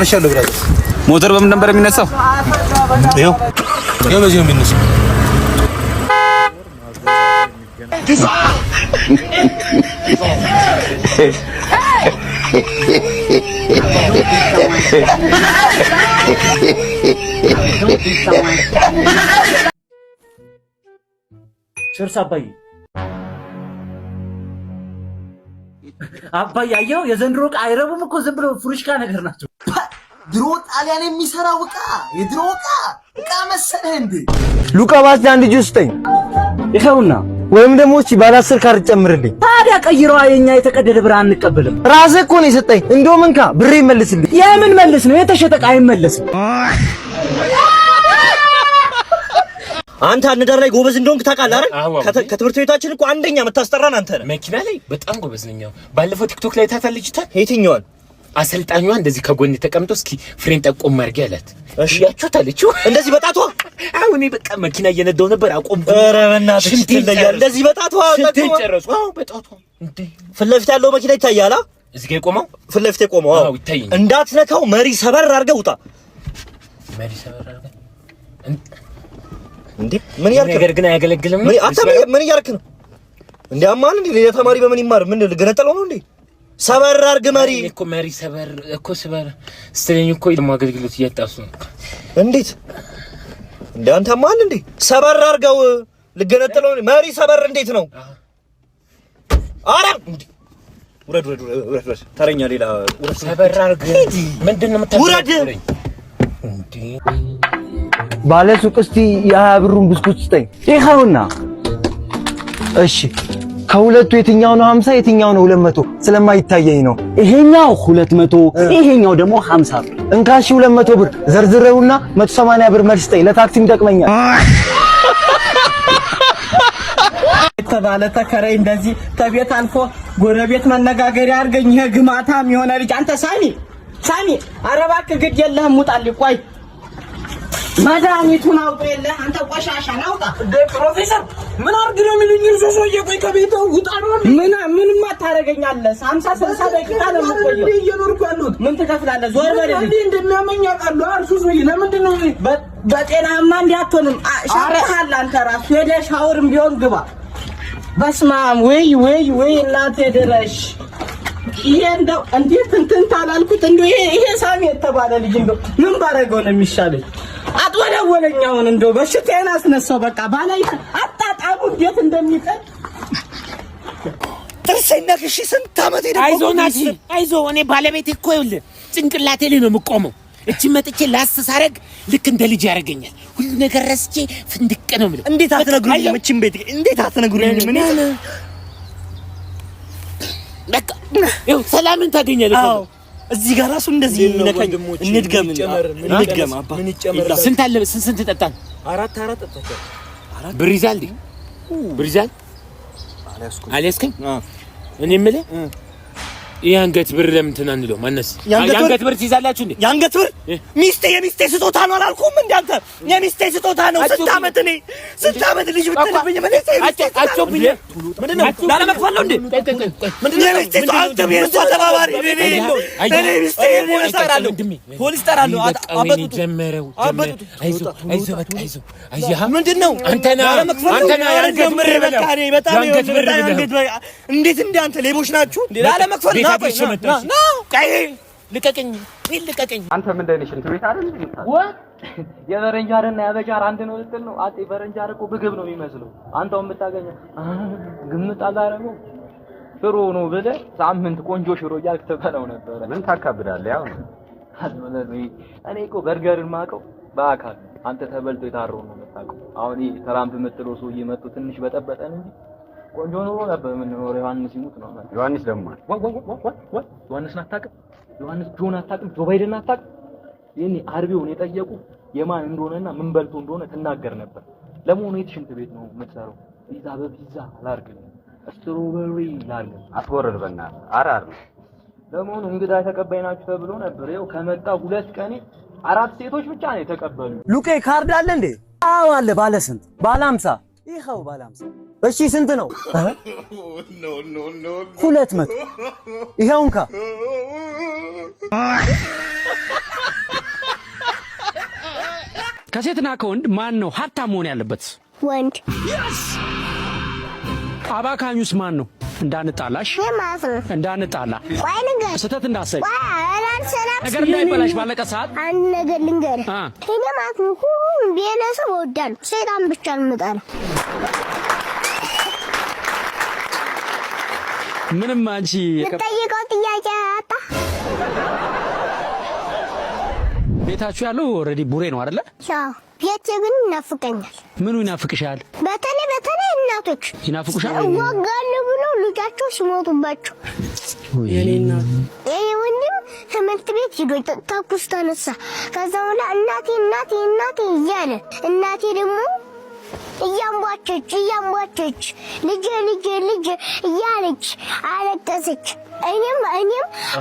ጨርሻለሁ ብራዘር ሞተር በምን ነበር የሚነሳው ይኸው በዚህ ነው የሚነሳው ቸርስ አባይ ያየው የዘንድሮ ዕቃ አይረቡም እኮ ዝም ብሎ ፍሩሽካ ነገር ናቸው። ድሮ ጣሊያን የሚሰራው የድሮ ዕቃ መሰለህ እንዴ? ሉቃ ባስ አንድ ጁስ ጠኝ ይኸውና ወይም ደግሞ እቺ ባለ 10 ካርድ ጨምርልኝ። ታዲያ ቀይረዋ የኛ የተቀደደ ብር አንቀበልም። ራስህ እኮ ነው የሰጠኝ። እንደውም እንካ ብሬ ይመልስልኝ። የምን መልስ ነው? የተሸጠ ዕቃ አይመለስም። አንተ አንዳር ላይ ጎበዝ እንደሆንክ ታውቃለህ አይደል? ከትምህርት ቤታችን እኮ አንደኛ የምታስጠራን አንተ ነህ። መኪና ላይ በጣም ጎበዝ ነኝ። ባለፈው ቲክቶክ ላይ ታታለችታ። የትኛዋን? አሰልጣኟ እንደዚህ ከጎን ተቀምጦ እስኪ ፍሬን ጠቆም አድርጊ አላት። እሺ ያችሁታለችው እንደዚህ በጣቷ። አሁን በቃ መኪና እየነዳው ነበር አቆምኩ። ኧረ በእናትህ እንደዚህ በጣቷ ጨረሱ። አዎ በጣቷ እንዴ ፊት ለፊት ያለው መኪና ይታያል። እዚህ ጋር ቆመው ፊት ለፊት ቆመው። አዎ ይታየኝ። እንዳትነካው መሪ ሰበር አድርገህ ውጣ። መሪ ሰበር አድርገህ እንዴ ምን ያርክ ነገር ግን አያገለግልም። ምን ያርክ ነው እንዴ? አማን እንዴ ለተማሪ በምን ይማር? ምን ልገነጠለው ነው እንዴ? ሰበር አድርግ መሪ እኮ መሪ ሰበር እኮ ሰበር ስትለኝ እኮ ደግሞ አገልግሎት እያጣሱ ነው። እንዴት እንዴ አንተ አማን እንዴ ሰበር አድርገው ልገነጠለው ነው መሪ ሰበር እንዴት ነው? አረ ውረድ ተረኛ ሌላ ውረድ ሰበር አድርግ ምንድነው ውረድ እንዴ ባለ ሱቅ እስቲ የ20 ብሩን ብስኩት ስጠኝ። ይኸውና እሺ ከሁለቱ የትኛው ነው 50 የትኛው ነው 200? ስለማይታየኝ ነው። ይሄኛው 200 ይሄኛው ደግሞ 50 ብር። እንካሽ 200 ብር ዘርዝረውና 180 ብር መልስ ስጠኝ። ለታክሲም ይጠቅመኛል። ተባለ ተከራይ እንደዚህ ከቤት አልፎ ጎረቤት መነጋገሪያ አድርገኝ። ይሄ ግማታም የሆነ ልጅ አንተ ሳሚ ኧረ እባክህ ግድ የለህም ውጣልኝ። ቆይ መድኃኒቱን አውጣ የለ አንተ ቆሻሻ ናውጣ። ፕሮፌሰር ምን አድርግ ነው የሚሉኝ? እርሶ ሰውዬ ቆይ ከቤት ውጣ ነው። ምንም አታረገኛለህ። 50 60 ደቂቃ ነው የምትቆየው። እየኖርኩ ያለሁት ምን ትከፍላለህ? ዞር በልልኝ። እንዴ እንደሚያመኝ አውቃለሁ። እርሶ ሰውዬ ለምንድን ነው በጤናማ እንዲያትሆንም ሻርሃል አንተ ራሱ ሄደህ ሻወርም ቢሆን ግባ። በስመ አብ ወይ እናቴ ድረሽ። ይሄ እንደው እንዴት እንትን ታላልኩት እንደው ይሄ ሳሚ የተባለ ልጅ እንደው ምን ባረገው ነው የሚሻለኝ? አጥወለወለኝ። አሁን እንደው በሽታዬን አስነሳው። በቃ ባላይ አጣጣሙ እንዴት እንደሚጠል ጥርሴን ነክሼ ስንት ዓመት ሄደ። አይዞህ እኔ ባለቤቴ እኮ ይኸውልህ ጭንቅላቴ ላይ ነው የምቆመው። እቺ መጥቼ ላስተሳረግ ልክ እንደ ልጅ ያደርገኛል። ሁሉ ነገር ረስቼ ፍንድቅ ነው የምለው። እንዴት አትነግሩኝም? እቺን ቤት እንዴት አትነግሩኝም? ምን በቃ ይኸው ሰላምን ታገኛለህ። አዎ እዚህ ጋር ራሱ እንደዚህ ነካኝ። እንድገም አባ ምን ይጨመር? ስንት አለ? ስንት ጠጣን? አራት ጠጣችሁ። ብር ይዛል እንዴ? ብር ይዛል አልያዝክም? እኔ የምልህ የአንገት ብር ለምን ትናንለው? ማነስ የአንገት ብር ትይዛላችሁ እንዴ? የአንገት ብር የሚስቴ ስጦታ ነው አላልኩም እንዴ? አንተ የሚስቴ ስጦታ ነው። ስንት ዓመት ልጅ ብትልብኝ ምን አጮብኝ ምንድነው? ላለመክፈል ነው እንዴ? ምንድነው? የሚስቴ አንተ የእሷ ተባባሪ እኔ ሚስቴ ፖሊስ ጠራለሁ። አበጡት ጀመረው። አይዞህ ምንድነው? አንተና ጀምሬ በቃ እኔ በጣም እንዴት እንደ አንተ ሌቦች ናችሁ እንዴ? ላለመክፈል ልቀቀኝ። አንተ ምንድን ነሽ? እንትን ቤት አይደል? የበረንጃርና የበጃር አንድ ነው ልትል ነው? አጤ በረንጃር እኮ ምግብ ነው የሚመስለው። አንተው የምታገኘው ግምት አላረገው ሽሮ ነው ብለህ ሳምንት ቆንጆ ሽሮ እያልክ ትበላው ነበር። ምን ታካብዳለህ? ያው እኔ እኮ በርገርን ማቀው በአካል አንተ ተበልቶ የታረው ነው የምታውቀው። አሁን ይሄ ትራምፕ የምትለው ሰውዬ መጥቶ ትንሽ በጠበጠን እንጂ ቆንጆ ኑሮ ነበር የምንኖረው። ዮሐንስ ይሙት ነው ማለት ዮሐንስ ደግሞ ዮሐንስን አታውቅም? ዮሐንስ ጆን አታውቅም? ጆ ባይደን አታውቅም? የኔ አርቢውን የጠየቁ የማን እንደሆነና ምን በልቶ እንደሆነ ትናገር ነበር። ለመሆኑ የት ሽንት ቤት ነው የምትሰራው? ፒዛ በፒዛ አላርግልኝ ስትሮበሪ ላርግ አትወረድ በእናትህ አራር። ለመሆኑ እንግዳ ተቀባይ ናችሁ ተብሎ ነበር። ይኸው ከመጣ 2 ቀን 4 ሴቶች ብቻ ነው የተቀበሉ። ሉቄ ካርድ አለ እንዴ? አዎ አለ። ባለ ስንት? ባለ 50። ይኸው ባለ 50። እሺ ስንት ነው? 200። ይኸው እንካ ከሴትና ከወንድ ማን ነው ሀብታም መሆን ያለበት? ወንድ። አባካኙስ ማን ነው? እንዳንጣላሽ እንዳንጣላ ቆይ ንገር ስተት እንዳሰይ ነገር ነገር እንዳይበላሽ ባለቀ ሰዓት አንድ ነገር ልንገርህ እኔ ማለት ነው ሁሉም ቤተሰብ እወዳለሁ ሰይጣን ብቻ ነው የምጠላው ምንም አንቺ የጠየቀው ጥያቄ አጣ ቤታችሁ ያለው ኦሬዲ ቡሬ ነው አይደለ? ያው ቤቴ ግን ይናፍቀኛል። ምኑ ይናፍቅሻል? በተለይ እናቶች ይናፍቁሻል? ወጋሉ ብሎ ልጃቸው ሲሞቱባቸው የኔና ወንድም ትምህርት ቤት ሄዶ ተኩስ ተነሳ። ከዛ በኋላ እናቴ እያለ እናቴ ደግሞ እያምቧቸች ልጄ እያለች አለቀሰች። እኔም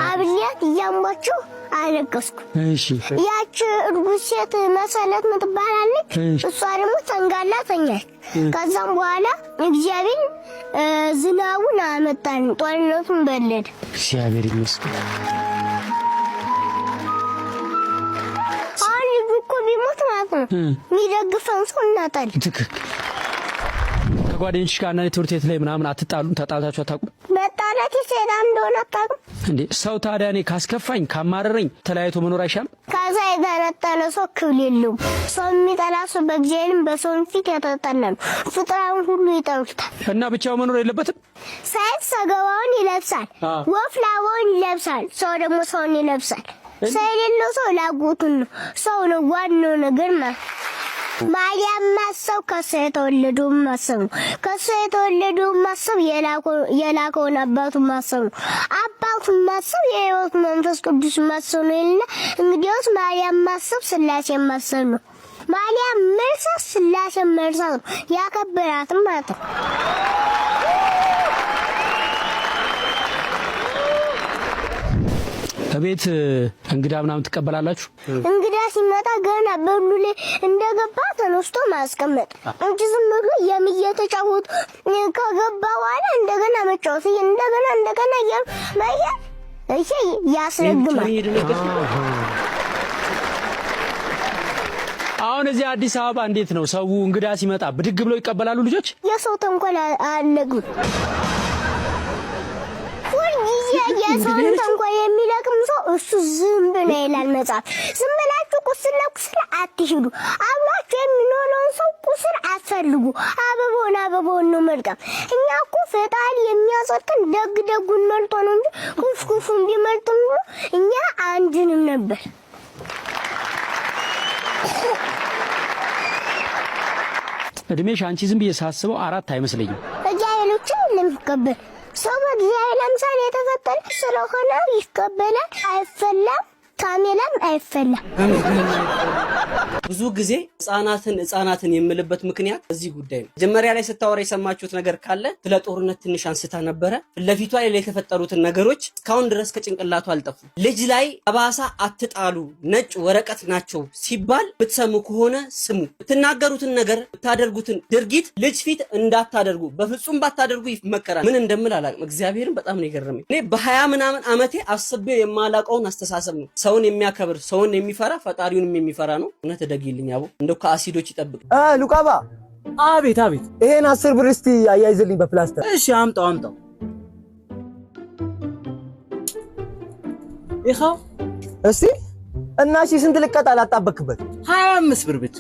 አብሬያት እያምቧቸው አለቀስኩ። እሺ ያቺ እርጉዝ ሴት መሰለት ምትባላለች። እሷ ደግሞ ተንጋላ ተኛች። ከዛም በኋላ እግዚአብሔር ዝናቡን አመጣን፣ ጦርነቱን በለደ። እግዚአብሔር ይመስገን። አሁን እኮ ቢሞት ማለት ነው የሚደግፈን ሰው እናጣለን። ትክክል። ከጓደኞችሽ ጋር እና ትምህርት ቤት ላይ ምናምን አትጣሉም? ተጣልታችሁ አታውቁም? መጣላት ሰይጣን እንደሆነ አታውቅም እንዴ? ሰው ታዲያ እኔ ካስከፋኝ ካማረረኝ ተለያይቶ መኖር አይሻልም? ከዛ የተነጠለ ሰው ክብር የለውም። ሰው የሚጠላ ሰው በእግዚአብሔርም በሰው ፊት የተጠላ ነው። ፍጥረቱን ሁሉ ይጠሉታል። እና ብቻው መኖር የለበትም? ሰይፍ ሰገባውን ይለብሳል፣ ወፍ ላባውን ይለብሳል፣ ሰው ደግሞ ሰውን ይለብሳል። ሰው የሌለው ሰው ላጎቱን ነው። ሰው ነው ዋናው ነገር ማለት ማርያም ማሰብ ከሰው የተወለደው ማሰብ ነው። ከሰው የተወለደው ማሰብ የላከውን አባቱን ማሰብ ነው። አባቱን ማሰብ የሕይወት መንፈስ ቅዱስ ማሰብ ነው ይልና እንግዲያውስ ማርያም ማሰብ ስላሴ ማሰብ ነው። ማርያም መርሳት ስላሴ መርሳት ነው። ያከበራትም ማለት ነው። ከቤት እንግዳ ምናምን ትቀበላላችሁ? እንግዳ ሲመጣ ገና በሉ ላይ እንደገባ ተነስቶ ማስቀመጥ እንጂ ዝም ብሎ የሚየተጫወቱ ከገባ በኋላ እንደገና መጫወት እንደገና ያያ እሺ ያስረግማል። አሁን እዚህ አዲስ አበባ እንዴት ነው ሰው እንግዳ ሲመጣ ብድግ ብለው ይቀበላሉ ልጆች? የሰው ተንኮል አለግም የሰውን ተንኮል የሚለቅም ሰው እሱ ዝንብ ነው ይላል መጽሐፍ። ዝም ብላችሁ ቁስል አትሂዱ። አብራችሁ የሚኖረውን ሰው ቁስል አትፈልጉ። አበቦን ነው መልቀም። እኛ እኮ ፈጣሪ የሚያጸድቀን ደጉን መርጦ ነው እንጂ ክፉን ቢመርጥም እኛ አንድንም ነበር። እድሜሽ አንቺ ዝም ብዬ ሳስበው 4 አይመስለኝም። እግዚአብሔርን ለምትቀበል ሰው በእግዚአብሔር አምሳል የተፈጠረ ስለሆነ ይቀበላል። አይፈላም፣ ካሜላም አይፈላም። ብዙ ጊዜ ህፃናትን የምልበት ምክንያት እዚህ ጉዳይ ነው። መጀመሪያ ላይ ስታወራ የሰማችሁት ነገር ካለ ስለ ጦርነት ትንሽ አንስታ ነበረ። ለፊቷ ላይ የተፈጠሩትን ነገሮች እስካሁን ድረስ ከጭንቅላቱ አልጠፉም። ልጅ ላይ አባሳ አትጣሉ፣ ነጭ ወረቀት ናቸው ሲባል ብትሰሙ ከሆነ ስሙ። ብትናገሩትን ነገር ብታደርጉትን ድርጊት ልጅ ፊት እንዳታደርጉ፣ በፍጹም ባታደርጉ ይመከራል። ምን እንደምል አላውቅም። እግዚአብሔርን በጣም ነው የገረመኝ። እኔ በ20 ምናምን ዓመቴ አስቤው የማላውቀውን አስተሳሰብ ነው። ሰውን የሚያከብር ሰውን የሚፈራ ፈጣሪውንም የሚፈራ ነው። እውነት ደጊልኝ አቦ እንደው ከአሲዶች ይጠብቅ። ሉቃባ። አቤት። ይሄን 10 ብር እስቲ አያይዝልኝ በፕላስተር። እሺ አምጣው። ይኸው እስቲ እና እሺ ስንት ልቀጣ ላጣበክበት? 25 ብር ብቻ።